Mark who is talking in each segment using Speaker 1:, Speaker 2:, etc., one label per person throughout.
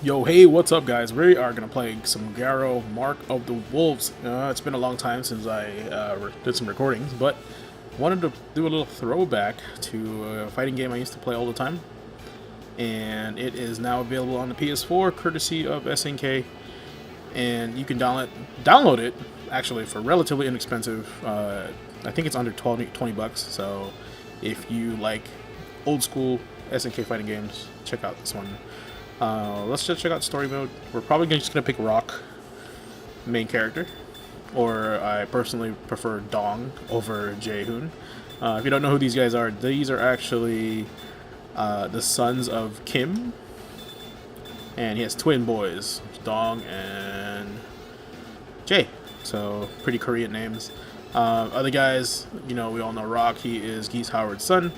Speaker 1: Yo, hey, what's up, guys? We are gonna play some Garou Mark of the Wolves. It's been a long time since I did some recordings, but wanted to do a little throwback to a fighting game I used to play all the time, and it is now available on the PS4, courtesy of SNK, and you can download it actually for relatively inexpensive. I think it's under 20 bucks. So if you like old school SNK fighting games, check out this one. Let's just check out story mode. We're probably just gonna pick Rock, main character, or I personally prefer Dong over Jae-hoon. If you don't know who these guys are, these are actually the sons of Kim, and he has twin boys, Dong and Jae. So pretty Korean names. Other guys, we all know Rock. He is Geese Howard's son,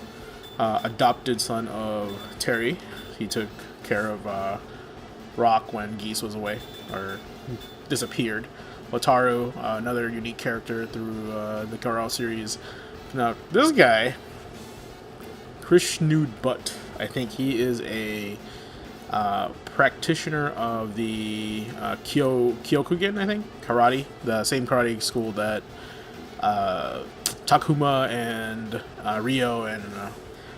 Speaker 1: adopted son of Terry. He took care of Rock when Geese was away or disappeared. Wataru, another unique character through the Garou series. Now, this guy, Krishnood Butt, I think he is a practitioner of the Kyokugen, I think, karate, the same karate school that Takuma and Ryo and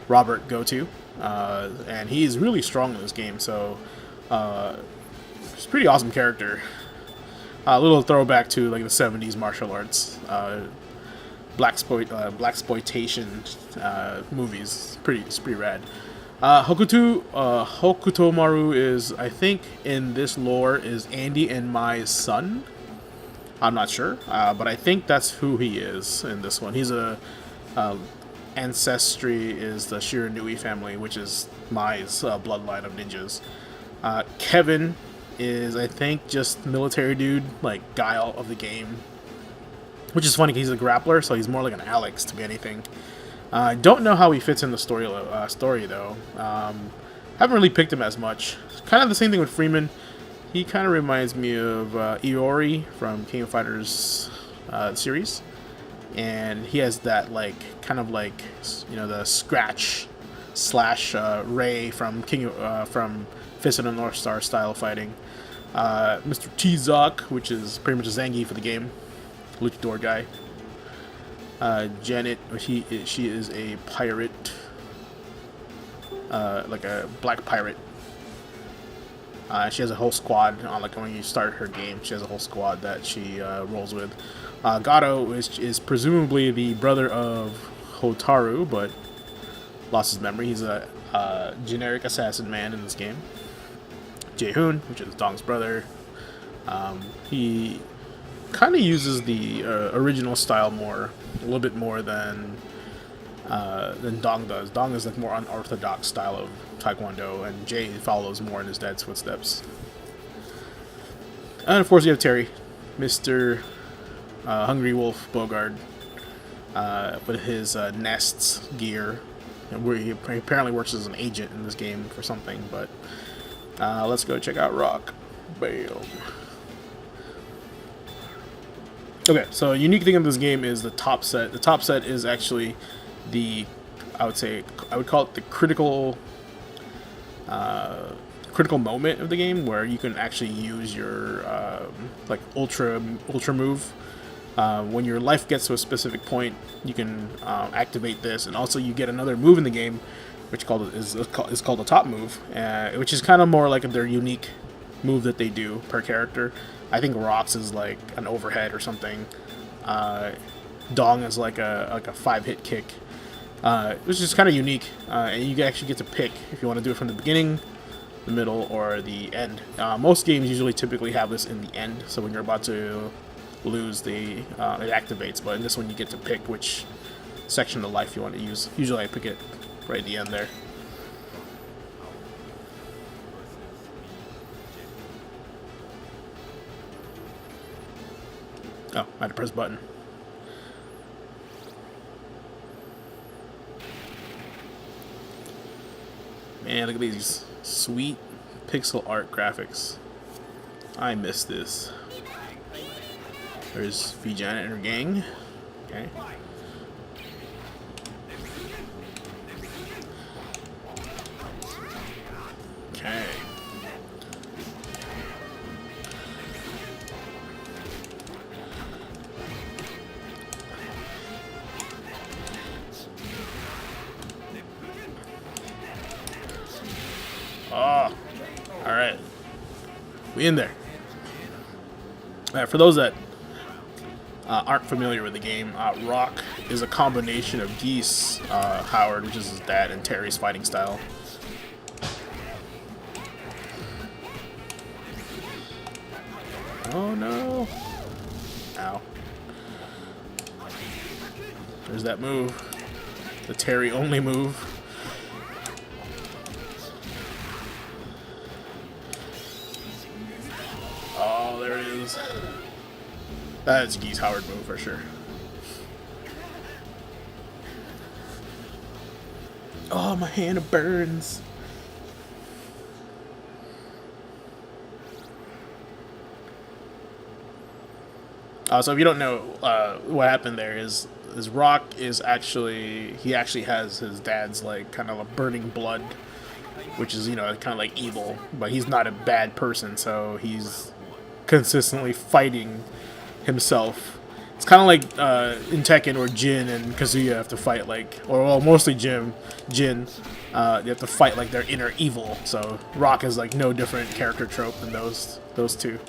Speaker 1: Robert go to. And he's really strong in this game, so it's a pretty awesome character. A little throwback to like the 70s martial arts, blaxploitation movies. It's pretty rad. Hokutomaru is, I think, in this lore is Andy and Mai's son. I'm not sure, but I think that's who he is in this one. He's a ancestry is the Shiranui family, which is Mai's bloodline of ninjas. Kevin is, I think, just military dude, like Guile of the game, which is funny because he's a grappler, so he's more like an Alex to be anything. I don't know how he fits in the story though. Haven't really picked him as much. Kind of the same thing with Freeman. He kind of reminds me of Iori from King of Fighters series. And he has that the scratch slash Ray from from Fist of the North Star style fighting. Mr. Tizok, which is pretty much a Zangief for the game, luchador guy. Janet, she is a pirate, like a black pirate. She has a whole squad. Like when you start her game, she has a whole squad that she rolls with. Gato is presumably the brother of Hotaru, but lost his memory. He's a generic assassin man in this game. Jae-hoon, which is Dong's brother. He kind of uses the original style a little bit more than Dong does. Dong is like more unorthodox style of Taekwondo, and Jae follows more in his dad's footsteps. And of course, you have Terry, Mr. Hungry Wolf Bogard, with his nests gear, where he apparently works as an agent in this game for something. But let's go check out Rock. Bam. Okay, so a unique thing of this game is the top set. The top set is actually I would call it the critical moment of the game, where you can actually use your ultra move. When your life gets to a specific point, you can activate this, and also you get another move in the game, which is called a top move, which is kind of more like their unique move that they do per character. I think Rock's is like an overhead or something. Dong is like a 5-hit kick, which is kind of unique, and you actually get to pick if you want to do it from the beginning, the middle, or the end. Most games typically have this in the end, so when you're about to lose, it activates. But in this one, you get to pick which section of life you want to use. Usually, I pick it right at the end there. Oh, I had to press button. Man, look at these sweet pixel art graphics. I miss this. There's V Janet and her gang. Okay. Okay. Alright. We in there. Alright, for those that aren't familiar with the game, Rock is a combination of Geese, Howard, which is his dad, and Terry's fighting style. Oh no! Ow. There's that move. The Terry only move. Oh, there it is. That's a Geese Howard move for sure. Oh, my hand burns. So if you don't know, what happened there is Rock is actually, he actually has his dad's like kind of a burning blood, which is, you know, kind of like evil, but he's not a bad person, so he's consistently fighting himself. It's kind of like in Tekken or Jin and Kazuya have to fight like, or well, mostly Jin. You have to fight like their inner evil. So Rock is like no different character trope than those two.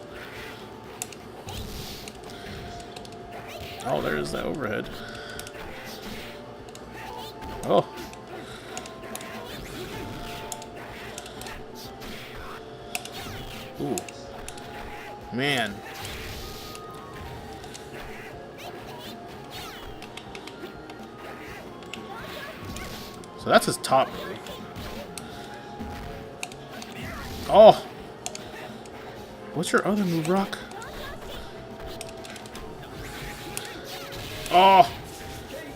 Speaker 1: Oh, there's the overhead. Oh. Ooh. Man. So that's his top move. Oh! What's your other move, Rock? Oh!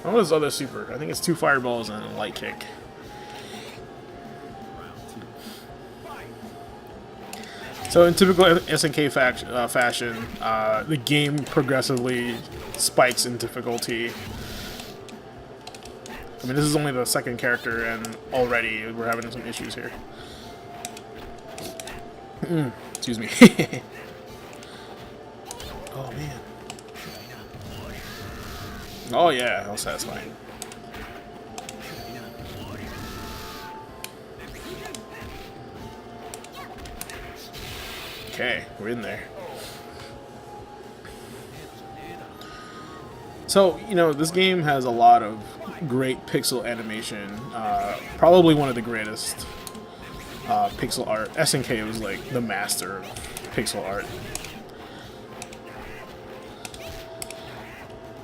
Speaker 1: What was his other super? I think it's 2 fireballs and a light kick. So in typical SNK fashion, the game progressively spikes in difficulty. I mean, this is only the second character, and already we're having some issues here. Excuse me. Oh, man. Oh, yeah, that was satisfying. Okay, we're in there. So, you know, this game has a lot of great pixel animation. Probably one of the greatest pixel art. SNK was like the master of pixel art.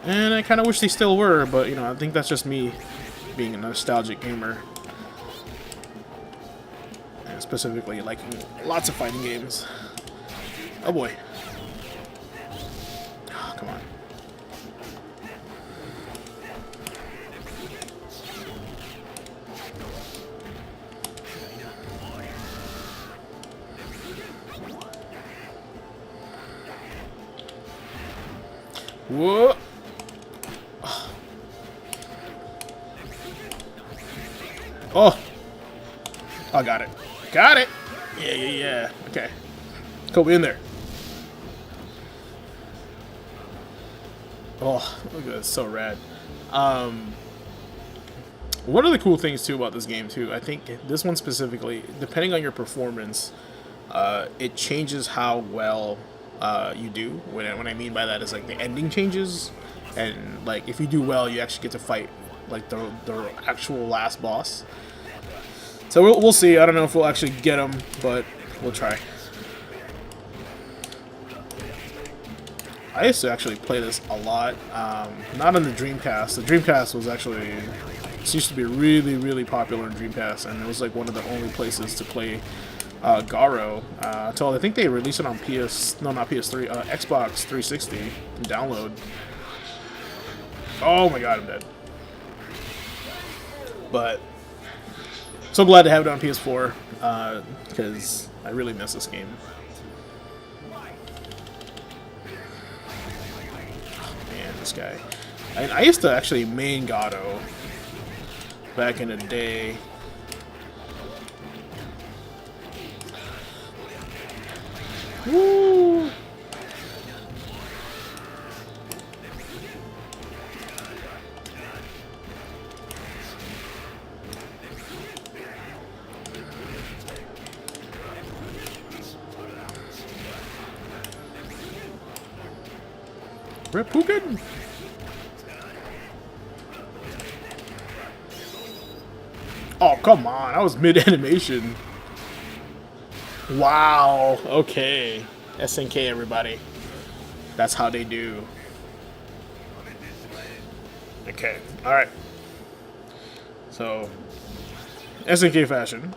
Speaker 1: And I kind of wish they still were, but, you know, I think that's just me being a nostalgic gamer. And specifically liking lots of fighting games. Oh boy. Oh, come on. Whoa! Oh! I got it. Got it! Yeah. Okay. Go in there. Oh, look at that. It's so rad. One of the cool things, too, about this game, too, I think this one specifically, depending on your performance, it changes how well you do. What I mean by that is, like, the ending changes, and, like, if you do well, you actually get to fight, like, the actual last boss. So we'll see. I don't know if we'll actually get him, but we'll try. I used to actually play this a lot. Not on the Dreamcast. The Dreamcast was actually... It used to be really, really popular in Dreamcast, and it was like one of the only places to play Garou. Until I think they released it on PS3, Xbox 360 and download. Oh my god, I'm dead. But so glad to have it on PS4 because I really miss this game. Oh man, this guy. I used to actually main Garou back in the day. Woo! Reppuken! Oh, come on. I was mid-animation. Wow. Okay. SNK, everybody. That's how they do. Okay. Alright. So, SNK fashion.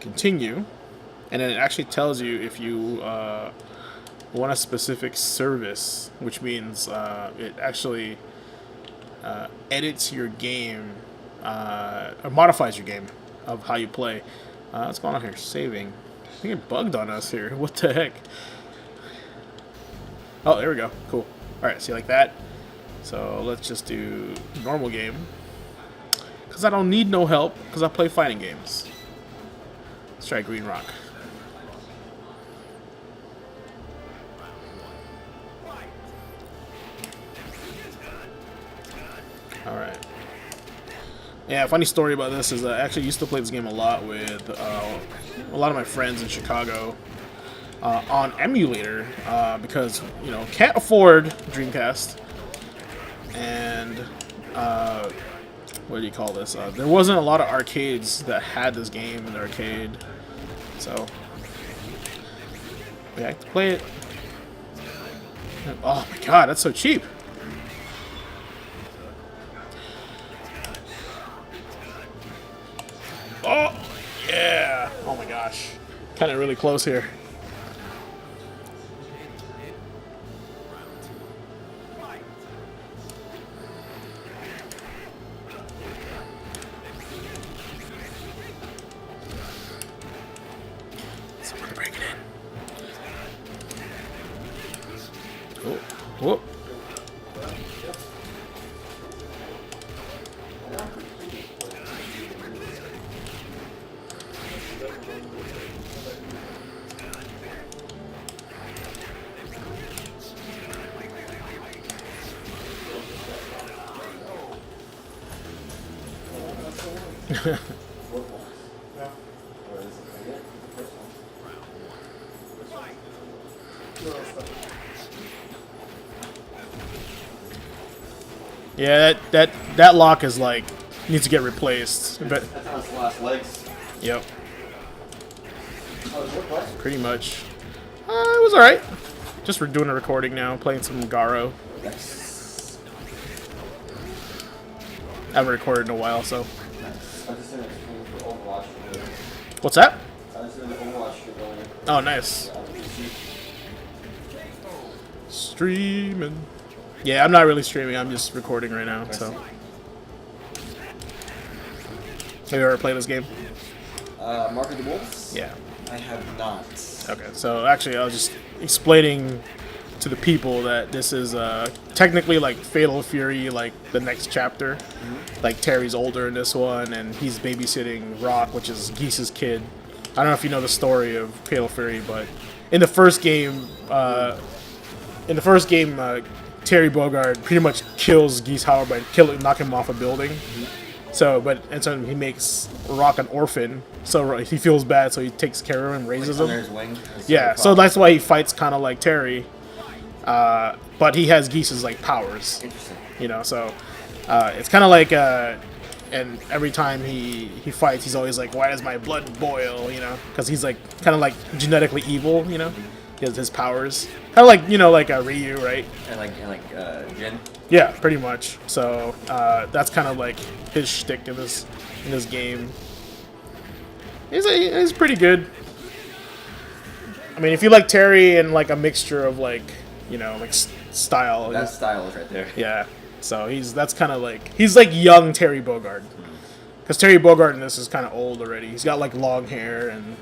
Speaker 1: Continue. And then it actually tells you if you want a specific service, which means it actually edits your game, or modifies your game of how you play. What's going on here? Saving. I think it bugged on us here. What the heck? Oh, there we go. Cool. Alright, see like that? So let's just do normal game. Because I don't need no help, because I play fighting games. Let's try Green Rock. Alright. Yeah, funny story about this is I actually used to play this game a lot with a lot of my friends in Chicago on emulator because, you know, can't afford Dreamcast. And, what do you call this? There wasn't a lot of arcades that had this game in the arcade. So, we had to play it. Oh my god, that's so cheap. Oh, yeah. Oh my gosh. Kind of really close here. Someone break it in. Oh, whoop. Yeah, that lock is like needs to get replaced. But
Speaker 2: that's on its last legs.
Speaker 1: Yep.
Speaker 2: Oh,
Speaker 1: pretty much. It was alright. Just for doing a recording now, playing some Garou.
Speaker 2: Nice.
Speaker 1: I haven't recorded in a while, so.
Speaker 2: Nice. I just did it for Overwatch.
Speaker 1: What's that?
Speaker 2: I just did an Overwatch for going.
Speaker 1: Oh, nice.
Speaker 2: Yeah,
Speaker 1: Streaming. Yeah, I'm not really streaming. I'm just recording right now. So. Have you ever played this game?
Speaker 2: Mark of the Wolves?
Speaker 1: Yeah.
Speaker 2: I have not.
Speaker 1: Okay, so actually I was just explaining to the people that this is technically like Fatal Fury, like the next chapter. Mm-hmm. Like Terry's older in this one, and he's babysitting Rock, which is Geese's kid. I don't know if you know the story of Fatal Fury, but in the first game, Terry Bogard pretty much kills Geese Howard by knocking him off a building. Mm-hmm. So he makes Rock an orphan. So he feels bad, so he takes care of him and raises him.
Speaker 2: His wing.
Speaker 1: Yeah, so that's why he fights kind of like Terry, but he has Geese's like powers.
Speaker 2: Interesting.
Speaker 1: You know, so it's kind of like, and every time he fights, he's always like, "Why does my blood boil?" You know, because he's like kind of like genetically evil. You know, he has his powers, kind of like like Ryu, right?
Speaker 2: And like Jin.
Speaker 1: Yeah, pretty much. So that's kind of like his shtick in this game. He's pretty good. I mean, if you like Terry and like a mixture of like like style.
Speaker 2: That style is right there.
Speaker 1: Yeah. So that's kind of like he's like young Terry Bogard, because Terry Bogard in this is kind of old already. He's got like long hair and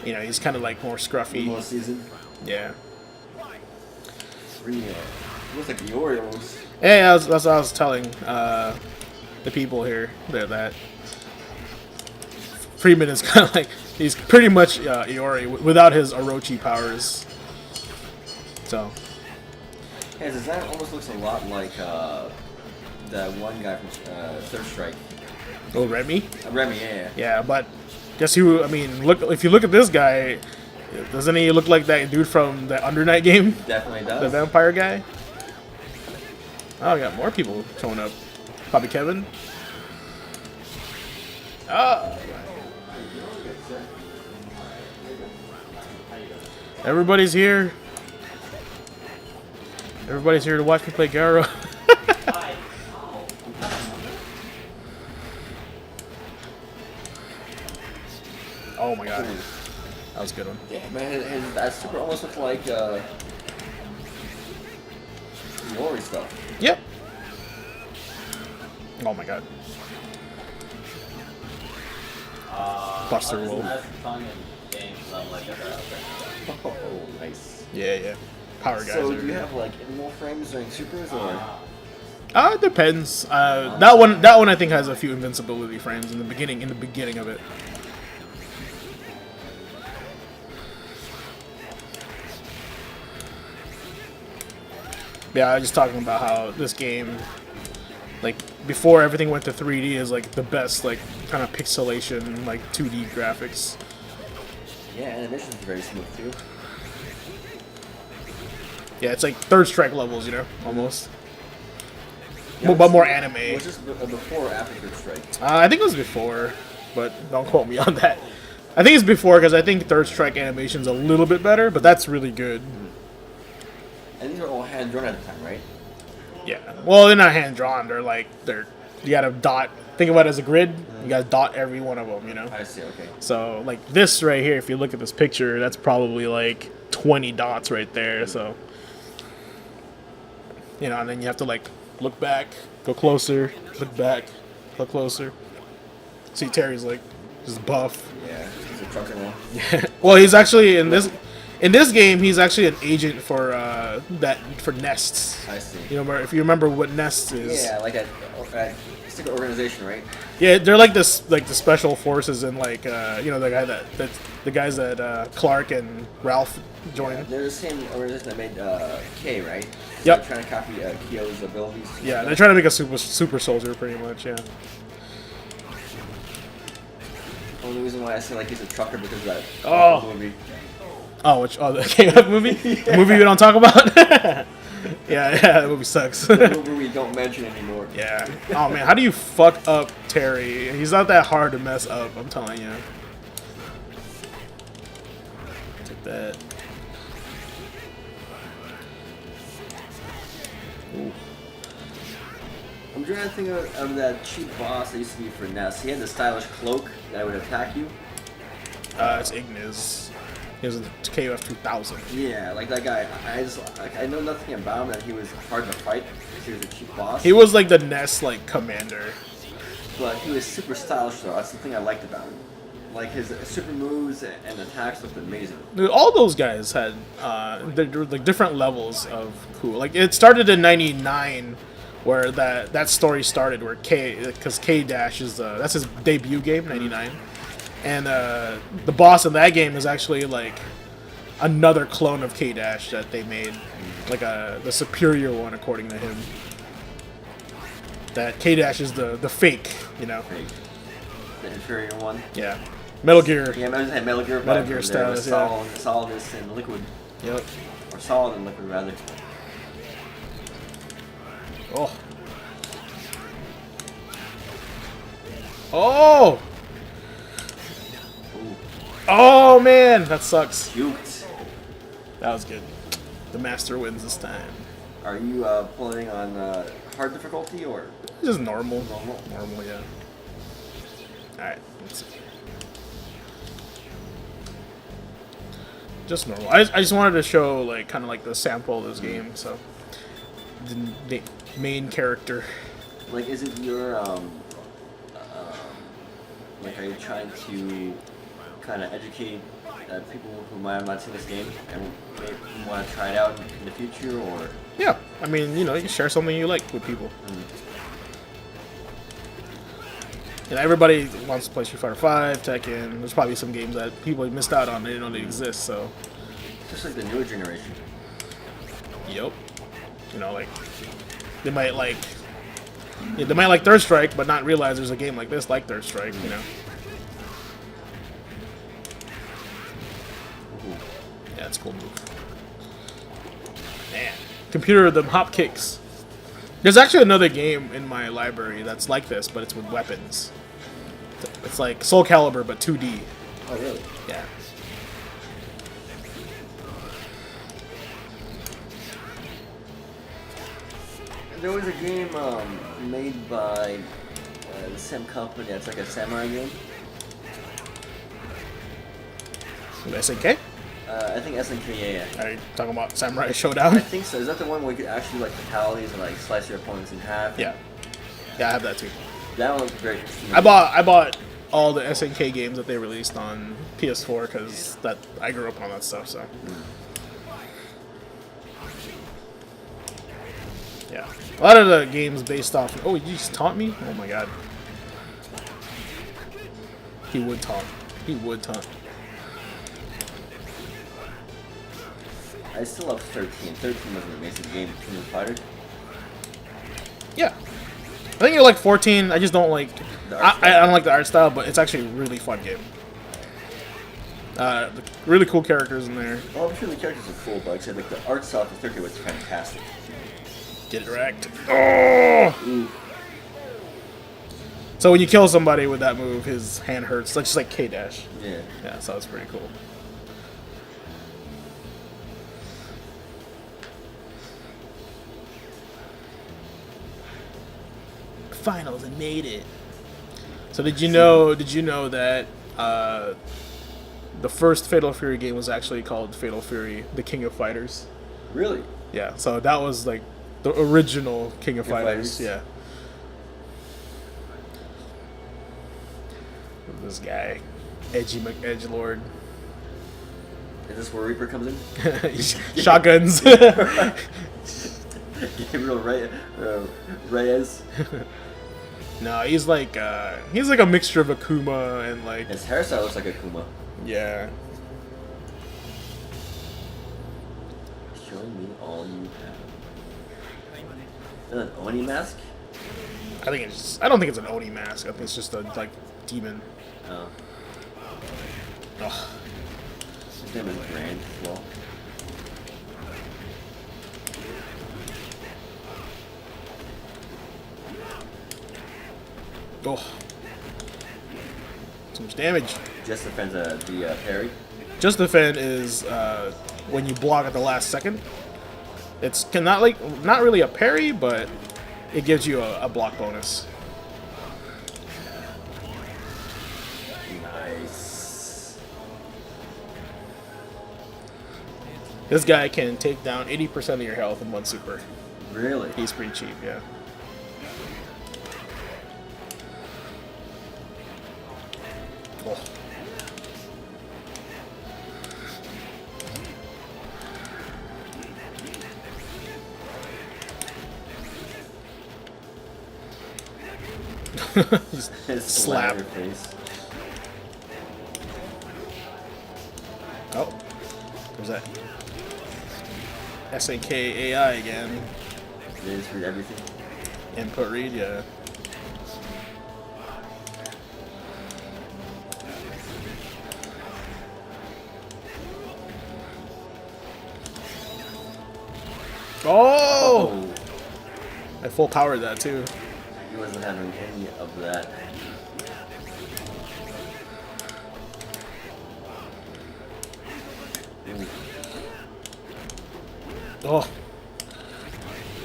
Speaker 1: he's kind of like more scruffy.
Speaker 2: More seasoned.
Speaker 1: Yeah.
Speaker 2: Looks like the Oreos.
Speaker 1: Yeah, that's what I was telling the people here. That Freeman is kind of like he's pretty much Iori without his Orochi powers. So.
Speaker 2: Hey, that almost looks a lot like that one guy from Third Strike.
Speaker 1: Oh, Remy?
Speaker 2: Remy, yeah.
Speaker 1: Yeah, but guess who? I mean, if you look at this guy, Doesn't he look like that dude from the Under Night game?
Speaker 2: Definitely does.
Speaker 1: The vampire guy? Oh, we got more people showing up. Probably Kevin. Ah. Everybody's here. Everybody's here to watch me play Garou. Oh my god. That was a good one.
Speaker 2: Yeah, man, that super almost looked like glory stuff.
Speaker 1: Yep. Oh my god. Buster Wolf.
Speaker 2: Oh, nice.
Speaker 1: Yeah, yeah. Power guys.
Speaker 2: So
Speaker 1: are
Speaker 2: do you have like more frames during supers or?
Speaker 1: It depends. That one I think has a few invincibility frames in the beginning of it. Yeah, I was just talking about how this game, like before everything went to 3D, is like the best like kind of pixelation like 2D graphics.
Speaker 2: Yeah, animation's very smooth too.
Speaker 1: Yeah, it's like Third Strike levels, you know, almost.
Speaker 2: Yeah,
Speaker 1: But more anime.
Speaker 2: Was this before or after Third Strike?
Speaker 1: I think it was before, but don't quote me on that. I think it's before because I think Third Strike animation's a little bit better, but that's really good.
Speaker 2: And these are all hand drawn at the time, right?
Speaker 1: Yeah. Well, they're not hand drawn. They're you gotta dot. Think about it as a grid. You gotta dot every one of them. You know.
Speaker 2: I see. Okay.
Speaker 1: So like this right here, if you look at this picture, that's probably like 20 dots right there. So you know, and then you have to like look back, go closer, look back, look closer. See, Terry's like just buff.
Speaker 2: Yeah, he's a trucker now.
Speaker 1: Well, he's actually in this game. He's actually an agent for for Nests.
Speaker 2: I see.
Speaker 1: You know, if you remember what Nests is.
Speaker 2: Yeah, like a secret organization, right?
Speaker 1: Yeah, they're like this, like the special forces, and like you know, the guys that Clark and Ralph joined.
Speaker 2: Yeah, they're the same organization that made K, right? So
Speaker 1: Yep.
Speaker 2: They're trying to copy Kyo's abilities.
Speaker 1: Yeah, they're trying to make a super soldier, pretty much. Yeah.
Speaker 2: Only reason why I say like he's a trucker because of that movie.
Speaker 1: The KF movie? The movie we don't talk about? yeah, that movie sucks.
Speaker 2: The movie we don't mention anymore.
Speaker 1: Yeah. Oh man, how do you fuck up Terry? He's not that hard to mess up, I'm telling you. Take that. Ooh.
Speaker 2: I'm trying to think of that cheap boss that used to be for Ness. He had the stylish cloak that would attack you.
Speaker 1: It's Ignis. He was in KF 2000.
Speaker 2: Yeah, like that guy. I know nothing about him, that he was hard to fight because he was a cheap boss.
Speaker 1: He was like the Ness like commander.
Speaker 2: But he was super stylish though. That's the thing I liked about him. Like his super moves and attacks looked amazing.
Speaker 1: Dude, all those guys had there were like different levels of cool. Like it started in '99, where that story started, where because K-Dash is that's his debut game, '99, and the boss in that game is actually like another clone of K-Dash that they made, like the superior one according to him. That K-Dash is the fake, you know.
Speaker 2: Fake. The inferior one.
Speaker 1: Yeah. Metal Gear.
Speaker 2: Yeah, I had Metal Gear.
Speaker 1: Metal Gear status, yeah.
Speaker 2: Solidus and liquid.
Speaker 1: Yep.
Speaker 2: Or solid and liquid, rather.
Speaker 1: Oh. Oh!
Speaker 2: Ooh.
Speaker 1: Oh, man! That sucks.
Speaker 2: Cute.
Speaker 1: That was good. The master wins this time.
Speaker 2: Are you playing on hard difficulty or
Speaker 1: Just normal.
Speaker 2: normal?
Speaker 1: Normal, yeah. Alright, let's see. Just normal. I just wanted to show, like, kind of like the sample of this game, so. The main character.
Speaker 2: Like, is it your, like, are you trying to kind of educate people who might have not seen this game and maybe want to try it out in the future, or?
Speaker 1: Yeah, I mean, you know, you share something you like with people. And everybody wants to play Street Fighter 5, Tekken. There's probably some games that people missed out on. They didn't know they exist, so.
Speaker 2: Just like the newer generation.
Speaker 1: Yep. You know, like, they might like Third Strike, but not realize there's a game like this, like Third Strike, you know. Yeah, it's a cool move. Man. Computer, them hop kicks. There's actually another game in my library that's like this, but it's with weapons. It's like Soul Calibur, but 2D.
Speaker 2: Oh, really?
Speaker 1: Yeah.
Speaker 2: There was a game made by the same company. It's like a samurai game.
Speaker 1: SNK?
Speaker 2: I think SNK, yeah.
Speaker 1: Are you talking about Samurai
Speaker 2: I
Speaker 1: Showdown?
Speaker 2: think so. Is that the one where you could actually like fatalities and like slice your opponents in half?
Speaker 1: Yeah. Yeah, I have that too.
Speaker 2: That one was very interesting.
Speaker 1: I bought all the SNK games that they released on PS4 because that I grew up on that stuff. So. Yeah. A lot of the games based off. Oh, you just taunt me? Oh my god. He would taunt. He would taunt.
Speaker 2: I still love 13. 13 was an amazing game. King of Fighters.
Speaker 1: Yeah. I think you like 14. I just don't like.
Speaker 2: The art style.
Speaker 1: I don't like the art style, but it's actually a really fun game. Really cool characters in there.
Speaker 2: Well, I'm sure the characters are cool, but like I said, like the art style for 13 was fantastic.
Speaker 1: Get it wrecked. Oh!
Speaker 2: Ooh.
Speaker 1: So when you kill somebody with that move, his hand hurts. Like just like K-Dash.
Speaker 2: Yeah.
Speaker 1: Yeah, so it's pretty cool. Finals and made it. So did you know that the first Fatal Fury game was actually called Fatal Fury: The King of Fighters?
Speaker 2: Really?
Speaker 1: Yeah. So that was like the original King of Fighters. Yeah. This guy, Edgelord.
Speaker 2: Is this where Reaper comes in?
Speaker 1: Shotguns.
Speaker 2: Gabriel Reyes.
Speaker 1: No, he's like a mixture of Akuma and like.
Speaker 2: His hairstyle looks like Akuma.
Speaker 1: Yeah.
Speaker 2: Show me all you have. Is that an Oni mask?
Speaker 1: I think it's just, I don't think it's an Oni mask. I think it's just a like demon.
Speaker 2: Oh.
Speaker 1: Ugh.
Speaker 2: His name is Grand as well.
Speaker 1: Oh. Too much damage.
Speaker 2: Just defends the parry.
Speaker 1: Just defend is when you block at the last second. It's not really a parry, but it gives you a block bonus.
Speaker 2: Nice.
Speaker 1: This guy can take down 80% of your health in one super.
Speaker 2: Really?
Speaker 1: He's pretty cheap, yeah. Oh. Slap.
Speaker 2: Your face.
Speaker 1: Oh, there's that SNK AI again.
Speaker 2: They just read everything.
Speaker 1: Input read, yeah. Oh! I full powered that too.
Speaker 2: He wasn't having any of that.
Speaker 1: Oh.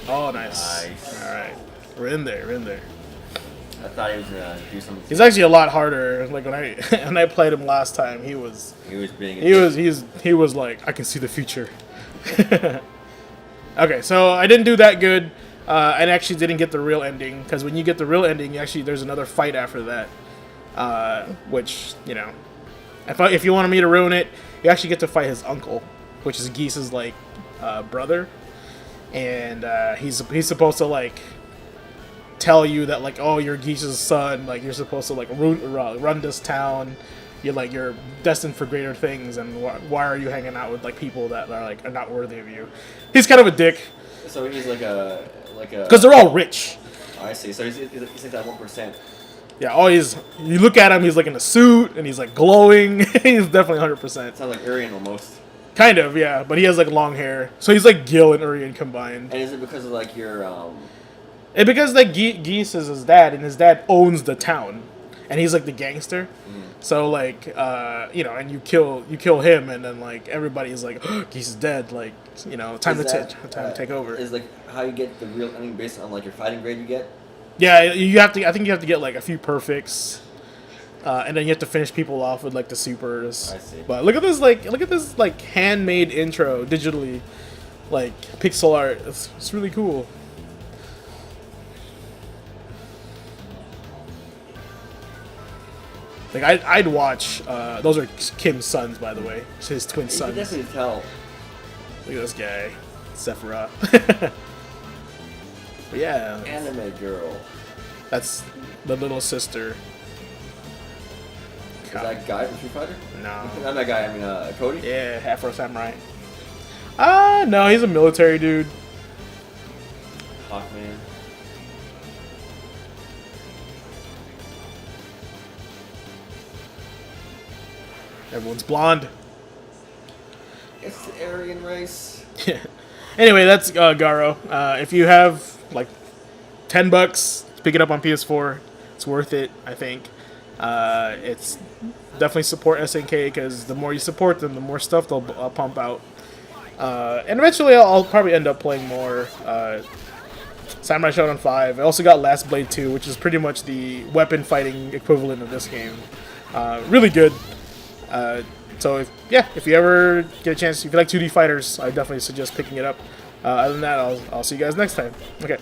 Speaker 1: Oh, nice.
Speaker 2: Nice.
Speaker 1: Alright. We're in there, we're in there.
Speaker 2: I thought he was gonna do something.
Speaker 1: He's actually a lot harder. Like when I when I played him last time, he was
Speaker 2: being.
Speaker 1: he was like, I can see the future. Okay, so I didn't do that good. I actually didn't get the real ending, because when you get the real ending, there's another fight after that, which, you know, if you wanted me to ruin it, you actually get to fight his uncle, which is Geese's like brother, and he's supposed to like tell you that like, oh, you're Geese's son, like you're supposed to like run this town, you're destined for greater things, and why are you hanging out with like people that are not worthy of you? He's kind of a dick.
Speaker 2: So he's like a.
Speaker 1: Because they're all rich.
Speaker 2: Oh, I see. So he's like that 1%.
Speaker 1: Yeah, always. You look at him, he's like in a suit and he's like glowing. He's definitely 100%.
Speaker 2: Sounds like Aryan almost.
Speaker 1: Kind of, yeah. But he has like long hair, so he's like Gil and Urian combined.
Speaker 2: And is it because of like your
Speaker 1: And because like Geese is his dad, and his dad owns the town, and he's like the gangster. So like you know, and you kill him, and then like everybody's like, oh, Geese is dead. Like, you know, time to take over.
Speaker 2: Is like how you get the real ending based on like your fighting grade you get?
Speaker 1: Yeah, you have to. I think you have to get like a few perfects, and then you have to finish people off with like the supers.
Speaker 2: I see.
Speaker 1: But look at this like handmade intro digitally, like pixel art. It's really cool. Like I'd watch. Those are Kim's sons, by the way. It's his twin
Speaker 2: You
Speaker 1: sons.
Speaker 2: can definitely tell.
Speaker 1: Look at this guy, Zephyl. But yeah,
Speaker 2: Anime girl.
Speaker 1: that's the little sister.
Speaker 2: Is that guy from Street Fighter?
Speaker 1: No.
Speaker 2: Not that guy. I mean, Cody.
Speaker 1: Yeah, Afro Samurai. No, he's a military dude.
Speaker 2: Hawkman.
Speaker 1: Everyone's blonde.
Speaker 2: It's the Aryan race.
Speaker 1: Yeah. Anyway, that's Garou. If you have like $10, pick it up on PS4. It's worth it, I think. It's definitely support SNK because the more you support them, the more stuff they'll pump out. And eventually, I'll probably end up playing more Samurai Shodown 5. I also got Last Blade 2, which is pretty much the weapon fighting equivalent of this game. Really good. So if you ever get a chance, if you like 2D fighters, I definitely suggest picking it up. Other than that, I'll see you guys next time. Okay.